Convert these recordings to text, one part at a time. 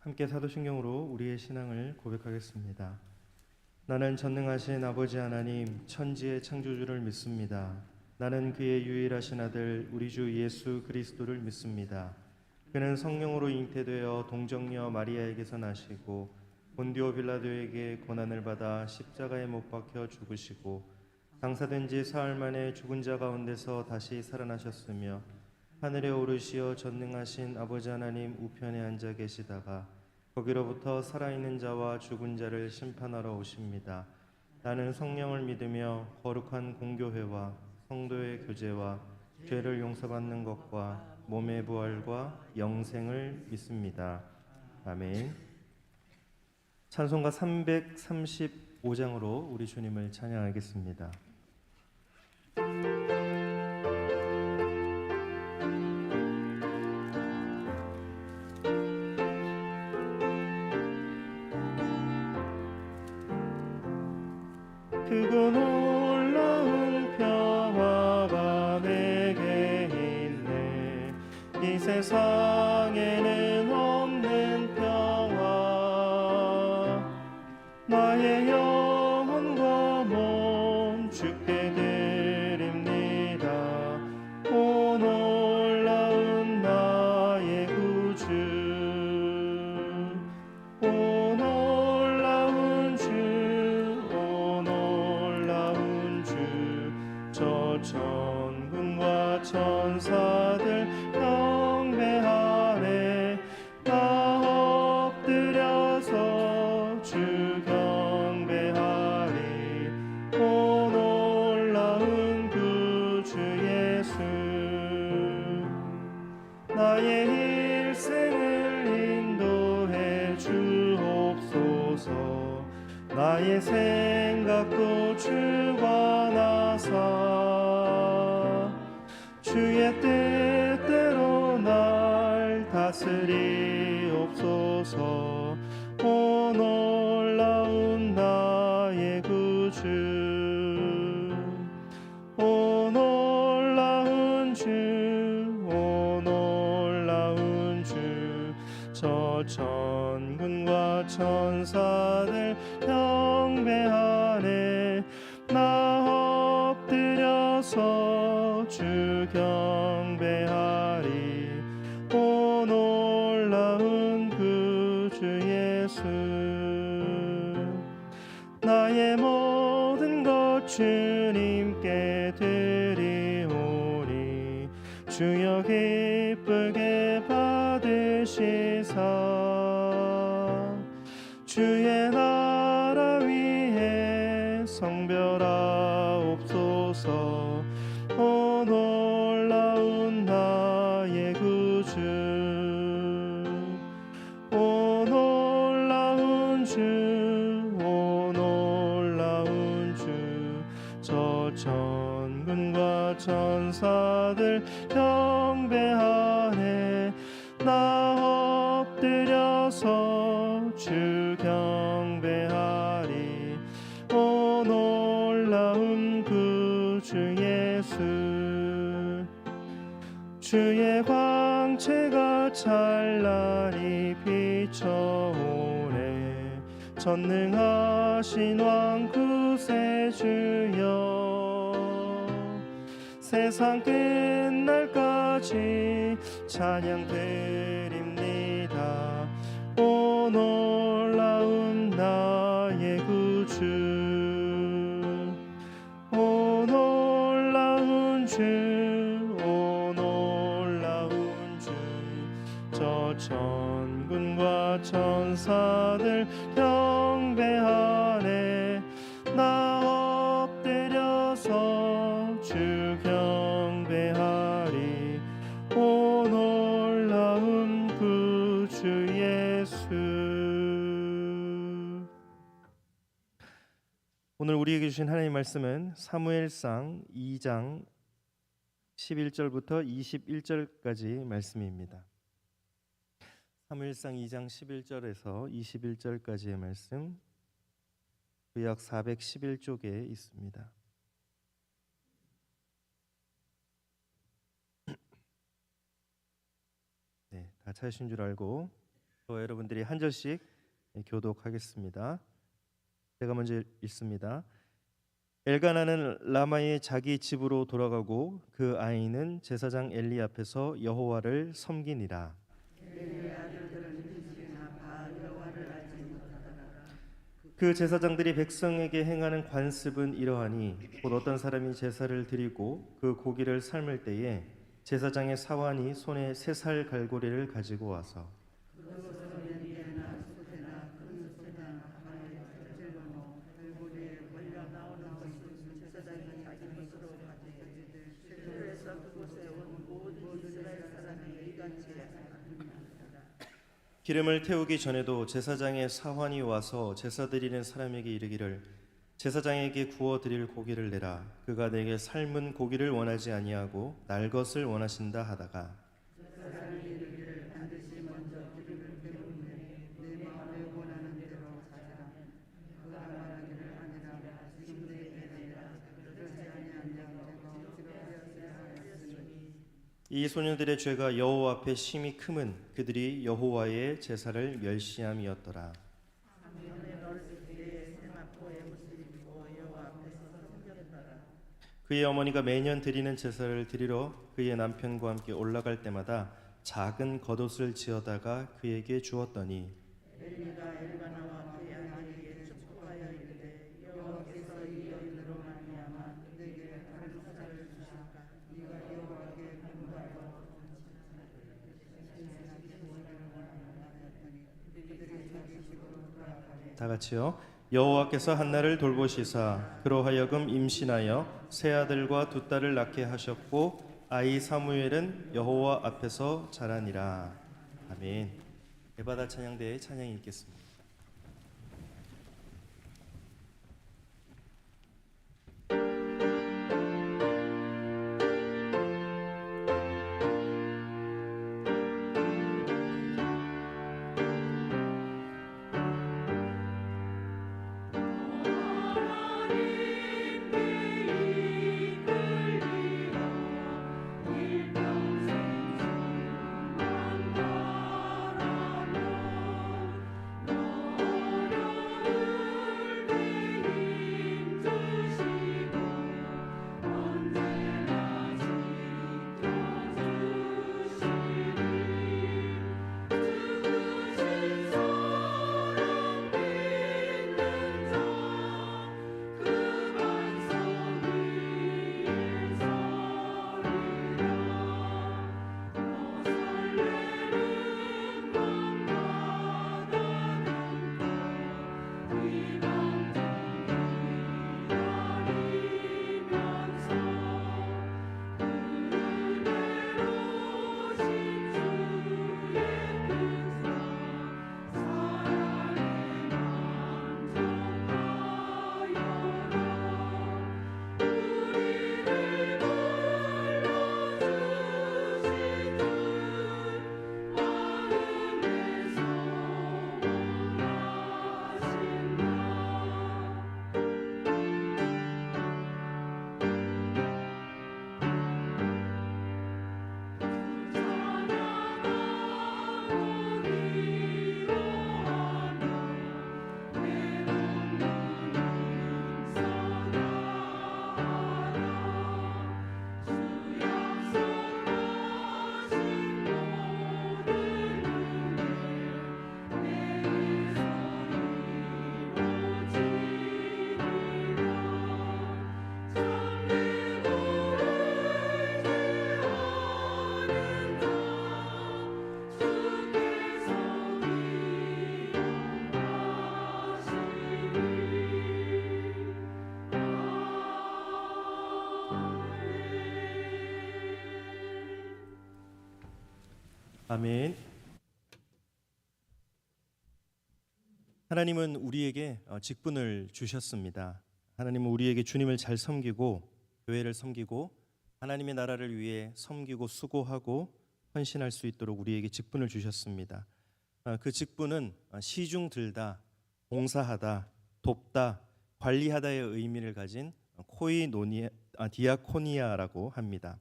함께 사도신경으로 우리의 신앙을 고백하겠습니다. 나는 전능하신 아버지 하나님 천지의 창조주를 믿습니다. 나는 그의 유일하신 아들 우리 주 예수 그리스도를 믿습니다. 그는 성령으로 잉태되어 동정녀 마리아에게서 나시고 본디오 빌라도에게 고난을 받아 십자가에 못 박혀 죽으시고 장사된 지 사흘 만에 죽은 자 가운데서 다시 살아나셨으며 하늘에 오르시어 전능하신 아버지 하나님 우편에 앉아 계시다가 거기로부터 살아있는 자와 죽은 자를 심판하러 오십니다. 나는 성령을 믿으며 거룩한 공교회와 성도의 교제와 죄를 용서받는 것과 몸의 부활과 영생을 믿습니다. 아멘. 찬송가 335장으로 우리 주님을 찬양하겠습니다. 크고 놀라운 평화가 내게 있네. 이 세상에는 없는 평화. 나의 영혼과 몸 주께 드립니다. 오 놀라운 나의 구주. 오 놀라운 주. 저 천군과 천사들 경배하네. 나 엎드려서 주 경배하리. 오 놀라운 구주 예수. 나의 일생을 인도해 주옵소서. 나의 생각도 주관하사 주의 뜻대로 날 다스리옵소서. 오 놀라운 나의 구주. 오 놀라운 주. 오 놀라운 주. 저 천군과 천사들 경배하네. 나 엎드려서 주 경배하리. 오 놀라운 구주 예수. 나의 모든 것 주님께 드리오리. 주여 기쁘게 받으시사 주의 나라 위에 성별하옵소서. 오 놀라운 나의 구주. 오 놀라운 주. 오 놀라운 주. 저 천군과 천사들 경배하네. 나 엎드려서 주 경배하리. 오 놀라운 구주 예수. 주의 광채가 찬란히 비춰오네. 전능하신 왕 구세주여. 세상 끝날까지 찬양 드립니다. 오 놀라운 나의 구주. 오 놀라운 주. 오 놀라운 주. 저 천군과 천사들 경배하네. 나 엎드려서 주 경배하리. 오 놀라운 구주 예수. 오늘 우리에게 주신 하나님의 말씀은 사무엘상 2장 11절부터 21절까지 말씀입니다. 사무엘상 2장 11절에서 21절까지의 말씀, 구약 411쪽에 있습니다. 다 찾으신 줄 알고 저와 여러분들이 한 절씩 교독하겠습니다. 제가 먼저 읽습니다. 엘가나는 라마의 자기 집으로 돌아가고 그 아이는 제사장 엘리 앞에서 여호와를 섬기니라. 그 제사장들이 백성에게 행하는 관습은 이러하니 곧 어떤 사람이 제사를 드리고 그 고기를 삶을 때에 제사장의 사환이 손에 세 살 갈고리를 가지고 와서 기름을 태우기 전에도 제사장의 사환이 와서 제사 드리는 사람에게 이르기를 제사장에게 구워 드릴 고기를 내라. 그가 내게 삶은 고기를 원하지 아니하고 날 것을 원하신다 하다가 이 소년들의 죄가 여호와 앞에 심히 크면 그들이 여호와의 제사를 멸시함이었더라. 그의 어머니가 매년 드리는 제사를 드리러 그의 남편과 함께 올라갈 때마다 작은 겉옷을 지어다가 그에게 주었더니 다 같이요. 여호와께서 한나를 돌보시사 그로 하여금 임신하여 세 아들과 두 딸을 낳게 하셨고 아이 사무엘은 여호와 앞에서 자라니라. 아멘. 에바다 찬양대의 찬양이 있겠습니다. 아멘. 하나님은 우리에게 직분을 주셨습니다. 하나님은 우리에게 주님을 잘 섬기고 교회를 섬기고 하나님의 나라를 위해 섬기고 수고하고 헌신할 수 있도록 우리에게 직분을 주셨습니다. 그 직분은 시중 들다, 봉사하다, 돕다, 관리하다의 의미를 가진 디아코니아라고 합니다.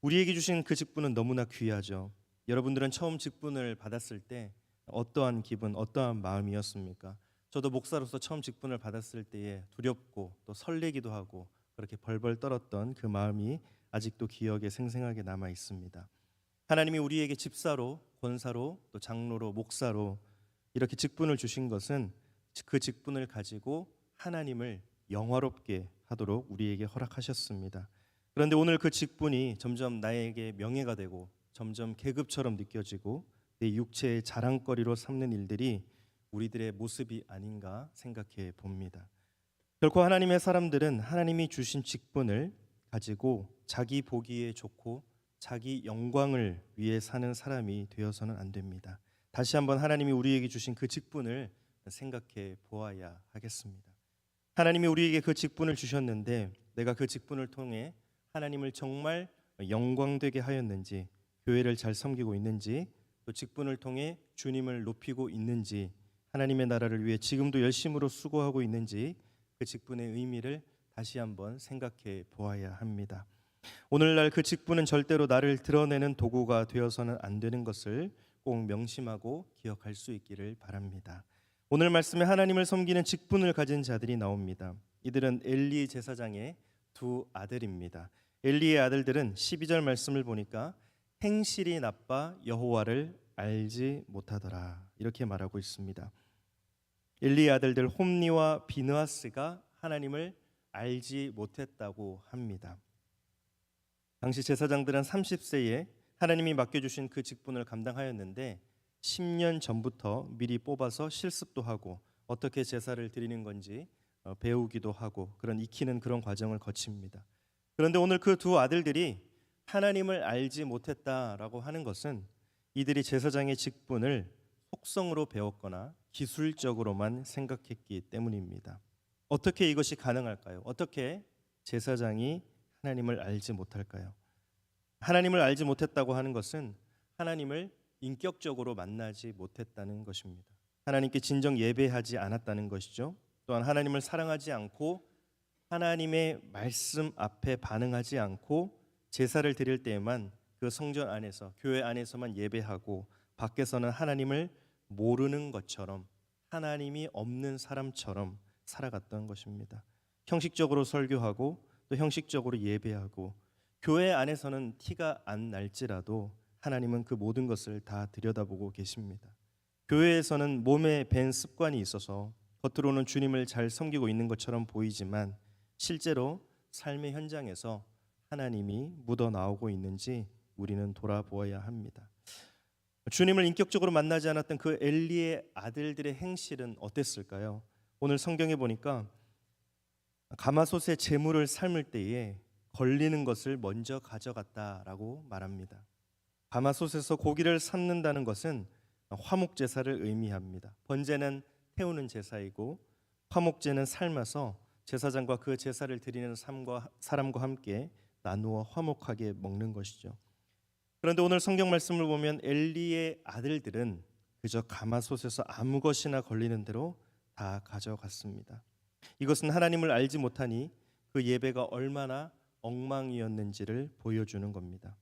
우리에게 주신 그 직분은 너무나 귀하죠. 여러분들은 처음 직분을 받았을 때 어떠한 기분, 어떠한 마음이었습니까? 저도 목사로서 처음 직분을 받았을 때에 두렵고 또 설레기도 하고 그렇게 벌벌 떨었던 그 마음이 아직도 기억에 생생하게 남아 있습니다. 하나님이 우리에게 집사로, 권사로, 또 장로로, 목사로 이렇게 직분을 주신 것은 그 직분을 가지고 하나님을 영화롭게 하도록 우리에게 허락하셨습니다. 그런데 오늘 그 직분이 점점 나에게 명예가 되고 점점 계급처럼 느껴지고 내 육체의 자랑거리로 삼는 일들이 우리들의 모습이 아닌가 생각해 봅니다. 결코 하나님의 사람들은 하나님이 주신 직분을 가지고 자기 보기에 좋고 자기 영광을 위해 사는 사람이 되어서는 안 됩니다. 다시 한번 하나님이 우리에게 주신 그 직분을 생각해 보아야 하겠습니다. 하나님이 우리에게 그 직분을 주셨는데 내가 그 직분을 통해 하나님을 정말 영광되게 하였는지, 교회를 잘 섬기고 있는지, 또 직분을 통해 주님을 높이고 있는지, 하나님의 나라를 위해 지금도 열심으로 수고하고 있는지 그 직분의 의미를 다시 한번 생각해 보아야 합니다. 오늘날 그 직분은 절대로 나를 드러내는 도구가 되어서는 안 되는 것을 꼭 명심하고 기억할 수 있기를 바랍니다. 오늘 말씀에 하나님을 섬기는 직분을 가진 자들이 나옵니다. 이들은 엘리 제사장의 두 아들입니다. 엘리의 아들들은 12절 말씀을 보니까 행실이 나빠 여호와를 알지 못하더라 이렇게 말하고 있습니다. 엘리의 아들들 홈니와 비느하스가 하나님을 알지 못했다고 합니다. 당시 제사장들은 30세에 하나님이 맡겨주신 그 직분을 감당하였는데 10년 전부터 미리 뽑아서 실습도 하고 어떻게 제사를 드리는 건지 배우기도 하고 그런 익히는 그런 과정을 거칩니다. 그런데 오늘 그 두 아들들이 하나님을 알지 못했다라고 하는 것은 이들이 제사장의 직분을 속성으로 배웠거나 기술적으로만 생각했기 때문입니다. 어떻게 이것이 가능할까요? 어떻게 제사장이 하나님을 알지 못할까요? 하나님을 알지 못했다고 하는 것은 하나님을 인격적으로 만나지 못했다는 것입니다. 하나님께 진정 예배하지 않았다는 것이죠. 또한 하나님을 사랑하지 않고 하나님의 말씀 앞에 반응하지 않고 제사를 드릴 때에만 그 성전 안에서 교회 안에서만 예배하고 밖에서는 하나님을 모르는 것처럼 하나님이 없는 사람처럼 살아갔던 것입니다. 형식적으로 설교하고 또 형식적으로 예배하고 교회 안에서는 티가 안 날지라도 하나님은 그 모든 것을 다 들여다보고 계십니다. 교회에서는 몸에 밴 습관이 있어서 겉으로는 주님을 잘 섬기고 있는 것처럼 보이지만 실제로 삶의 현장에서 하나님이 묻어나오고 있는지 우리는 돌아보아야 합니다. 주님을 인격적으로 만나지 않았던 그 엘리의 아들들의 행실은 어땠을까요? 오늘 성경에 보니까 가마솥에 재물을 삶을 때에 걸리는 것을 먼저 가져갔다라고 말합니다. 가마솥에서 고기를 삶는다는 것은 화목 제사를 의미합니다. 번제는 태우는 제사이고 화목제는 삶아서 제사장과 그 제사를 드리는 사람과 함께 나누어 화목하게 먹는 것이죠. 그런데 오늘 성경 말씀을 보면 엘리의 아들들은 그저 가마솥에서 아무 것이나 걸리는 대로 다 가져갔습니다. 이것은 하나님을 알지 못하니 그 예배가 얼마나 엉망이었는지를 보여주는 겁니다.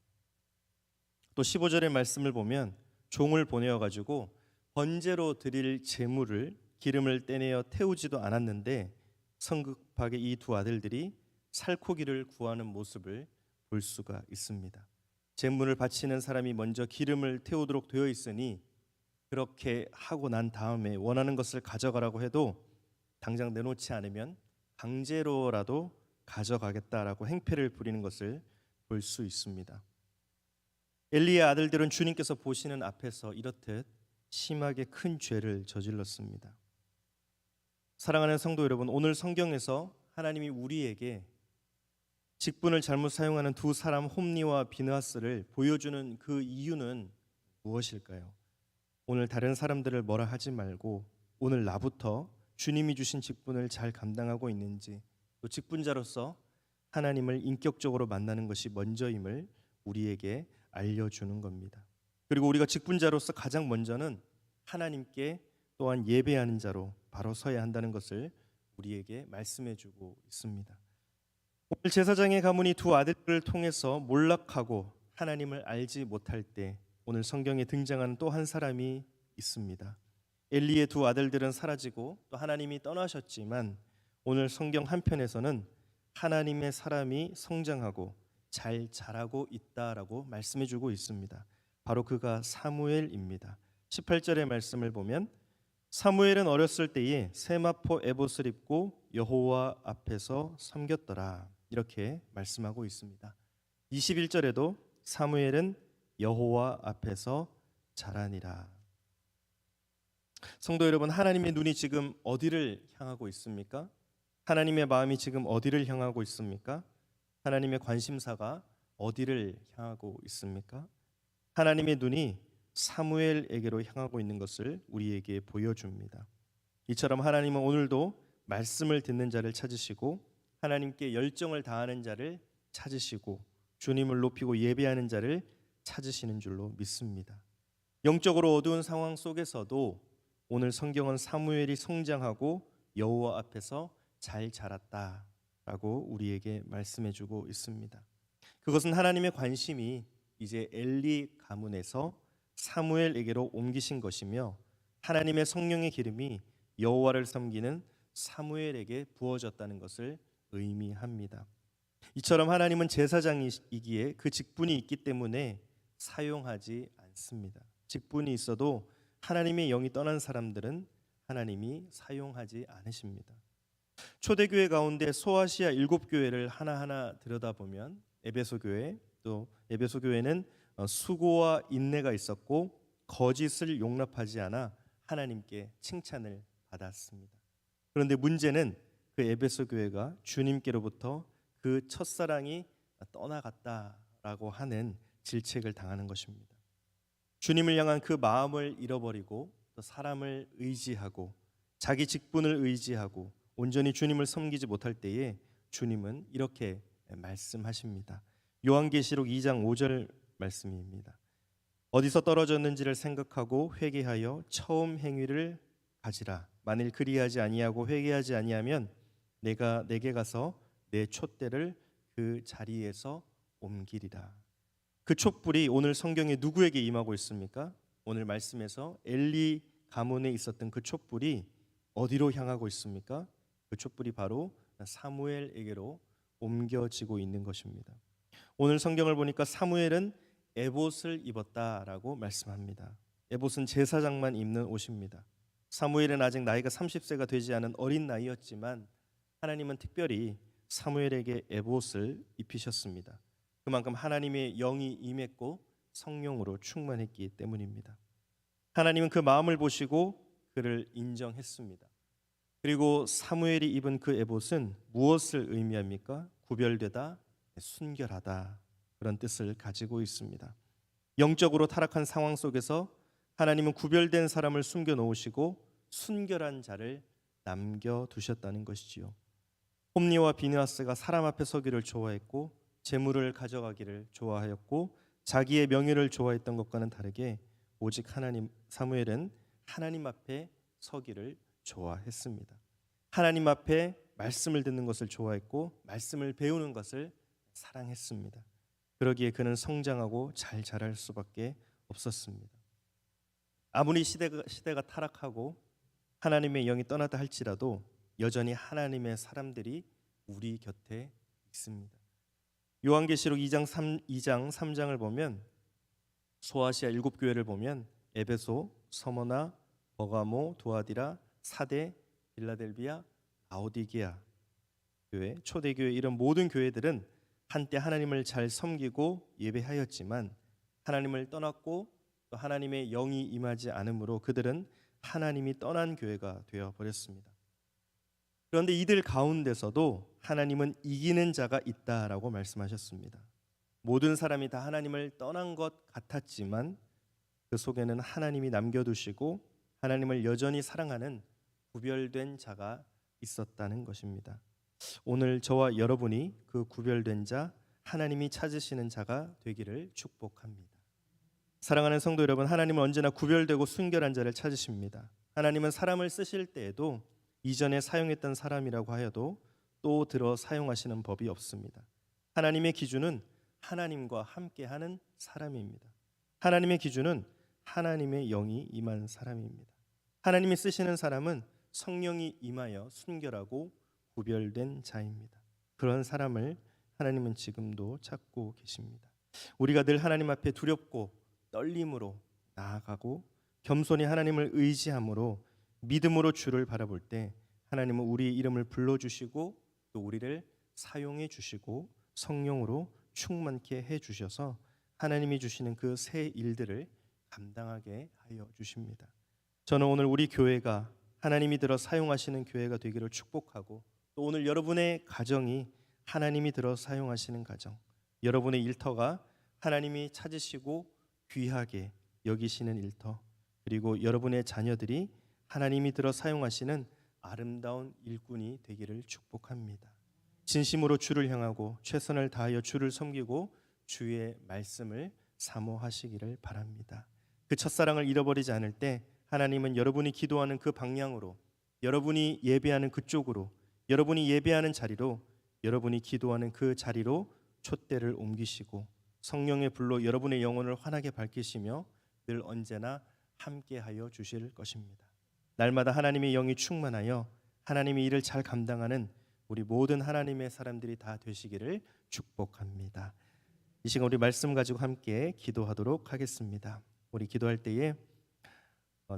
또 15절의 말씀을 보면 종을 보내어 가지고 번제로 드릴 제물을 기름을 떼내어 태우지도 않았는데 성급하게 이 두 아들들이 살코기를 구하는 모습을 볼 수가 있습니다. 제물을 바치는 사람이 먼저 기름을 태우도록 되어 있으니 그렇게 하고 난 다음에 원하는 것을 가져가라고 해도 당장 내놓지 않으면 강제로라도 가져가겠다라고 행패를 부리는 것을 볼 수 있습니다. 엘리의 아들들은 주님께서 보시는 앞에서 이렇듯 심하게 큰 죄를 저질렀습니다. 사랑하는 성도 여러분, 오늘 성경에서 하나님이 우리에게 직분을 잘못 사용하는 두 사람 홈니와 비느하스를 보여주는 그 이유는 무엇일까요? 오늘 다른 사람들을 뭐라 하지 말고 오늘 나부터 주님이 주신 직분을 잘 감당하고 있는지, 또 직분자로서 하나님을 인격적으로 만나는 것이 먼저임을 우리에게 알려주는 겁니다. 그리고 우리가 직분자로서 가장 먼저는 하나님께 또한 예배하는 자로 바로 서야 한다는 것을 우리에게 말씀해주고 있습니다. 오늘 제사장의 가문이 두 아들을 통해서 몰락하고 하나님을 알지 못할 때 오늘 성경에 등장하는 또 한 사람이 있습니다. 엘리의 두 아들들은 사라지고 또 하나님이 떠나셨지만 오늘 성경 한편에서는 하나님의 사람이 성장하고 잘 자라고 있다라고 말씀해 주고 있습니다. 바로 그가 사무엘입니다. 18절의 말씀을 보면 사무엘은 어렸을 때에 세마포 에봇을 입고 여호와 앞에서 섬겼더라. 이렇게 말씀하고 있습니다. 21절에도 사무엘은 여호와 앞에서 자라니라. 성도 여러분, 하나님의 눈이 지금 어디를 향하고 있습니까? 하나님의 마음이 지금 어디를 향하고 있습니까? 하나님의 관심사가 어디를 향하고 있습니까? 하나님의 눈이 사무엘에게로 향하고 있는 것을 우리에게 보여줍니다. 이처럼 하나님은 오늘도 말씀을 듣는 자를 찾으시고 하나님께 열정을 다하는 자를 찾으시고 주님을 높이고 예배하는 자를 찾으시는 줄로 믿습니다. 영적으로 어두운 상황 속에서도 오늘 성경은 사무엘이 성장하고 여호와 앞에서 잘 자랐다라고 우리에게 말씀해주고 있습니다. 그것은 하나님의 관심이 이제 엘리 가문에서 사무엘에게로 옮기신 것이며 하나님의 성령의 기름이 여호와를 섬기는 사무엘에게 부어졌다는 것을 의미합니다. 이처럼 하나님은 제사장이기에 그 직분이 있기 때문에 사용하지 않습니다. 직분이 있어도 하나님의 영이 떠난 사람들은 하나님이 사용하지 않으십니다. 초대교회 가운데 소아시아 7교회를 하나하나 들여다보면 에베소 교회, 또 에베소 교회는 수고와 인내가 있었고 거짓을 용납하지 않아 하나님께 칭찬을 받았습니다. 그런데 문제는 그 에베소 교회가 주님께로부터 그 첫사랑이 떠나갔다라고 하는 질책을 당하는 것입니다. 주님을 향한 그 마음을 잃어버리고 또 사람을 의지하고 자기 직분을 의지하고 온전히 주님을 섬기지 못할 때에 주님은 이렇게 말씀하십니다. 요한계시록 2장 5절 말씀입니다. 어디서 떨어졌는지를 생각하고 회개하여 처음 행위를 가지라. 만일 그리하지 아니하고 회개하지 아니하면 내가 내게 가서 내 촛대를 그 자리에서 옮기리라. 그 촛불이 오늘 성경에 누구에게 임하고 있습니까? 오늘 말씀에서 엘리 가문에 있었던 그 촛불이 어디로 향하고 있습니까? 그 촛불이 바로 사무엘에게로 옮겨지고 있는 것입니다. 오늘 성경을 보니까 사무엘은 에봇을 입었다라고 말씀합니다. 에봇은 제사장만 입는 옷입니다. 사무엘은 아직 나이가 30세가 되지 않은 어린 나이였지만 하나님은 특별히 사무엘에게 에봇을 입히셨습니다. 그만큼 하나님의 영이 임했고 성령으로 충만했기 때문입니다. 하나님은 그 마음을 보시고 그를 인정했습니다. 그리고 사무엘이 입은 그 에봇은 무엇을 의미합니까? 구별되다, 순결하다, 그런 뜻을 가지고 있습니다. 영적으로 타락한 상황 속에서 하나님은 구별된 사람을 숨겨 놓으시고 순결한 자를 남겨두셨다는 것이지요. 홈리와 비느하스가 사람 앞에 서기를 좋아했고 재물을 가져가기를 좋아하였고 자기의 명예를 좋아했던 것과는 다르게 오직 하나님, 사무엘은 하나님 앞에 서기를 좋아했습니다. 하나님 앞에 말씀을 듣는 것을 좋아했고 말씀을 배우는 것을 사랑했습니다. 그러기에 그는 성장하고 잘 자랄 수밖에 없었습니다. 아무리 시대가 타락하고 하나님의 영이 떠나다 할지라도 여전히 하나님의 사람들이 우리 곁에 있습니다. 요한계시록 2장 3장을 보면 소아시아 7교회를 보면 에베소, 서머나, 버가모, 두아디라, 사데, 빌라델비아, 라오디게아 교회, 초대교회 이런 모든 교회들은 한때 하나님을 잘 섬기고 예배하였지만 하나님을 떠났고 또 하나님의 영이 임하지 않으므로 그들은 하나님이 떠난 교회가 되어버렸습니다. 그런데 이들 가운데서도 하나님은 이기는 자가 있다라고 말씀하셨습니다. 모든 사람이 다 하나님을 떠난 것 같았지만 그 속에는 하나님이 남겨두시고 하나님을 여전히 사랑하는 구별된 자가 있었다는 것입니다. 오늘 저와 여러분이 그 구별된 자, 하나님이 찾으시는 자가 되기를 축복합니다. 사랑하는 성도 여러분, 하나님은 언제나 구별되고 순결한 자를 찾으십니다. 하나님은 사람을 쓰실 때에도 이전에 사용했던 사람이라고 하여도 또 들어 사용하시는 법이 없습니다. 하나님의 기준은 하나님과 함께하는 사람입니다. 하나님의 기준은 하나님의 영이 임한 사람입니다. 하나님이 쓰시는 사람은 성령이 임하여 순결하고 구별된 자입니다. 그런 사람을 하나님은 지금도 찾고 계십니다. 우리가 늘 하나님 앞에 두렵고 떨림으로 나아가고 겸손히 하나님을 의지함으로 믿음으로 주를 바라볼 때 하나님은 우리의 이름을 불러주시고 또 우리를 사용해 주시고 성령으로 충만케 해 주셔서 하나님이 주시는 그 새 일들을 감당하게 하여 주십니다. 저는 오늘 우리 교회가 하나님이 들어 사용하시는 교회가 되기를 축복하고 또 오늘 여러분의 가정이 하나님이 들어 사용하시는 가정, 여러분의 일터가 하나님이 찾으시고 귀하게 여기시는 일터, 그리고 여러분의 자녀들이 하나님이 들어 사용하시는 아름다운 일꾼이 되기를 축복합니다. 진심으로 주를 향하고 최선을 다하여 주를 섬기고 주의 말씀을 사모하시기를 바랍니다. 그 첫사랑을 잃어버리지 않을 때 하나님은 여러분이 기도하는 그 방향으로, 여러분이 예배하는 그쪽으로, 여러분이 예배하는 자리로, 여러분이 기도하는 그 자리로 촛대를 옮기시고 성령의 불로 여러분의 영혼을 환하게 밝히시며 늘 언제나 함께하여 주실 것입니다. 날마다 하나님의 영이 충만하여 하나님의 일을 잘 감당하는 우리 모든 하나님의 사람들이 다 되시기를 축복합니다. 이 시간 우리 말씀 가지고 함께 기도하도록 하겠습니다. 우리 기도할 때에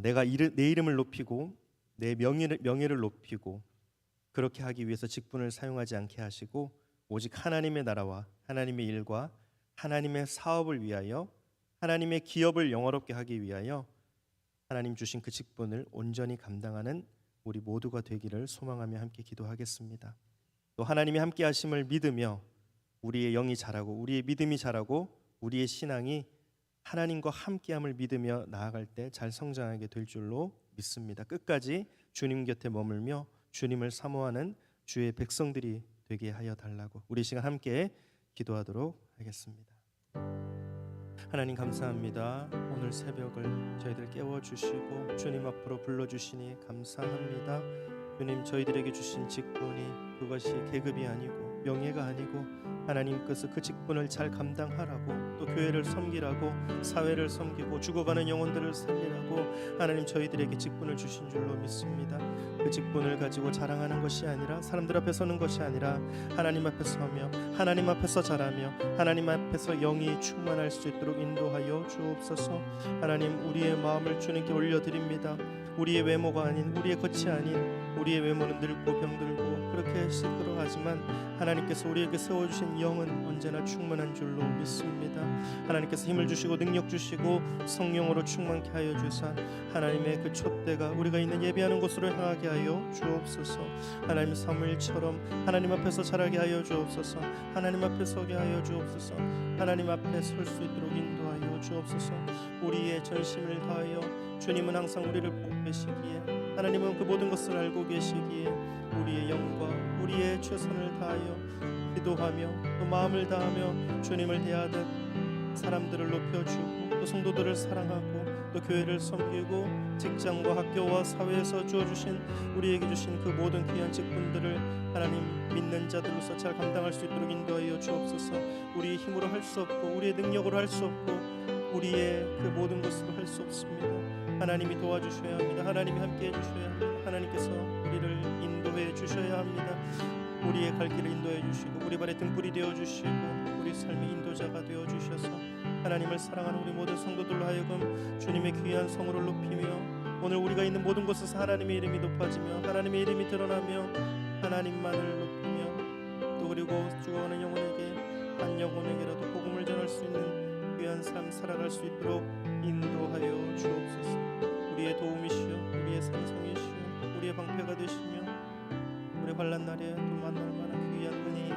내가 내 이름을 높이고 내 명예를 높이고 그렇게 하기 위해서 직분을 사용하지 않게 하시고 오직 하나님의 나라와 하나님의 일과 하나님의 사업을 위하여 하나님의 기업을 영화롭게 하기 위하여 하나님 주신 그 직분을 온전히 감당하는 우리 모두가 되기를 소망하며 함께 기도하겠습니다. 또 하나님이 함께 하심을 믿으며 우리의 영이 자라고 우리의 믿음이 자라고 우리의 신앙이 하나님과 함께함을 믿으며 나아갈 때 잘 성장하게 될 줄로 믿습니다. 끝까지 주님 곁에 머물며 주님을 사모하는 주의 백성들이 되게 하여 달라고 우리 시간 함께 기도하도록 하겠습니다. 하나님 감사합니다. 오늘 새벽을 저희들 깨워주시고 주님 앞으로 불러주시니 감사합니다. 주님 저희들에게 주신 직분이 그것이 계급이 아니고 명예가 아니고 하나님께서 그 직분을 잘 감당하라고 또 교회를 섬기라고 사회를 섬기고 죽어가는 영혼들을 살리라고 하나님 저희들에게 직분을 주신 줄로 믿습니다. 그 직분을 가지고 자랑하는 것이 아니라 사람들 앞에 서는 것이 아니라 하나님 앞에 서며 하나님 앞에서 자라며 하나님 앞에서 영이 충만할 수 있도록 인도하여 주옵소서. 하나님 우리의 마음을 주님께 올려드립니다. 우리의 외모가 아닌 우리의 겉이 아닌 우리의 외모는 늙고 병들고 그렇게 시끄러하지만 하나님께서 우리에게 세워주신 영은 언제나 충만한 줄로 믿습니다. 하나님께서 힘을 주시고 능력 주시고 성령으로 충만케 하여 주사 하나님의 그 촛대가 우리가 있는 예배하는 곳으로 향하게 하여 주옵소서. 하나님 사무엘처럼 하나님 앞에서 자라게 하여 주옵소서. 하나님 앞에 서게 하여 주옵소서. 하나님 앞에 설 수 있도록 인도하여 주옵소서. 우리의 전심을 다하여 주님은 항상 우리를 복되시기에 하나님은 그 모든 것을 알고 계시기에 우리의 영과 우리의 최선을 다하여 기도하며 또 마음을 다하며 주님을 대하듯 사람들을 높여주고 또 성도들을 사랑하고 또 교회를 섬기고 직장과 학교와 사회에서 주어주신 우리에게 주신 그 모든 귀한 직분들을 하나님 믿는 자들로서 잘 감당할 수 있도록 인도하여 주옵소서. 우리의 힘으로 할 수 없고 우리의 능력으로 할 수 없고 우리의 그 모든 것으로 할 수 없습니다. 하나님이 도와주셔야 합니다. 하나님이 함께해 주셔야 합니다. 하나님께서 우리를 인도해 주셔야 합니다. 우리의 갈 길을 인도해 주시고 우리 발의 등불이 되어 주시고 우리 삶의 인도자가 되어 주셔서 하나님을 사랑하는 우리 모든 성도들로 하여금 주님의 귀한 성으로 높이며 오늘 우리가 있는 모든 곳에서 하나님의 이름이 높아지며 하나님의 이름이 드러나며 하나님만을 높이며 또 그리고 죽어가는 영혼에게 한 영혼에게라도 복음을 전할 수 있는 귀한 삶 살아갈 수 있도록 인도하여 주옵소서. 우리의 도움이시여 우리의 산성이시여 우리의 방패가 되시며 우리 환난 날에 또 만날 만한 귀한 은혜에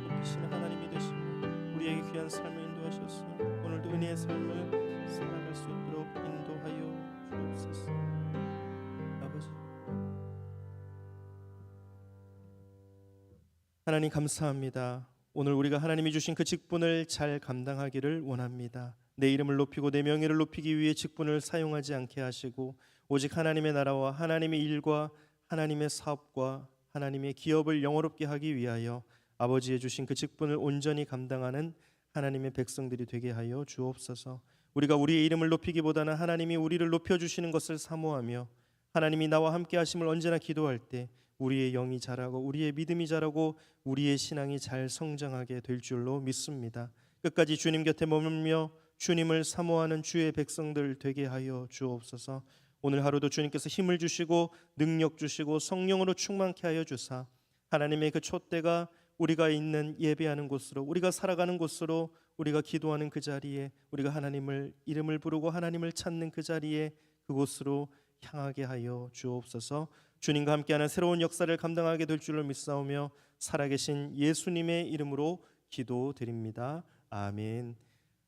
높이시는 하나님이 되시며 우리에게 귀한 삶을 인도하셔서 오늘도 은혜의 삶을 살아갈 수 있도록 인도하여 주옵소서. 아버지 하나님 감사합니다. 오늘 우리가 하나님이 주신 그 직분을 잘 감당하기를 원합니다. 내 이름을 높이고 내 명예를 높이기 위해 직분을 사용하지 않게 하시고 오직 하나님의 나라와 하나님의 일과 하나님의 사업과 하나님의 기업을 영화롭게 하기 위하여 아버지의 주신 그 직분을 온전히 감당하는 하나님의 백성들이 되게 하여 주옵소서. 우리가 우리의 이름을 높이기보다는 하나님이 우리를 높여주시는 것을 사모하며 하나님이 나와 함께 하심을 언제나 기도할 때 우리의 영이 자라고 우리의 믿음이 자라고 우리의 신앙이 잘 성장하게 될 줄로 믿습니다. 끝까지 주님 곁에 머물며 주님을 사모하는 주의 백성들 되게 하여 주옵소서. 오늘 하루도 주님께서 힘을 주시고 능력 주시고 성령으로 충만케 하여 주사 하나님의 그 촛대가 우리가 있는 예배하는 곳으로 우리가 살아가는 곳으로 우리가 기도하는 그 자리에 우리가 하나님을 이름을 부르고 하나님을 찾는 그 자리에 그곳으로 향하게 하여 주옵소서. 주님과 함께하는 새로운 역사를 감당하게 될 줄로 믿사오며 살아계신 예수님의 이름으로 기도드립니다. 아멘.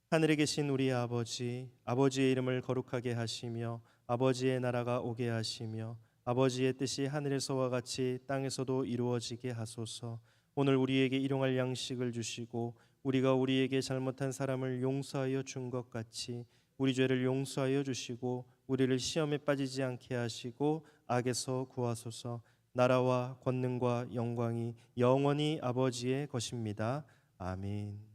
하늘에 계신 우리 아버지, 아버지의 이름을 거룩하게 하시며 아버지의 나라가 오게 하시며 아버지의 뜻이 하늘에서와 같이 땅에서도 이루어지게 하소서. 오늘 우리에게 일용할 양식을 주시고 우리가 우리에게 잘못한 사람을 용서하여 준 것 같이 우리 죄를 용서하여 주시고 우리를 시험에 빠지지 않게 하시고 악에서 구하소서. 나라와 권능과 영광이 영원히 아버지의 것입니다. 아멘.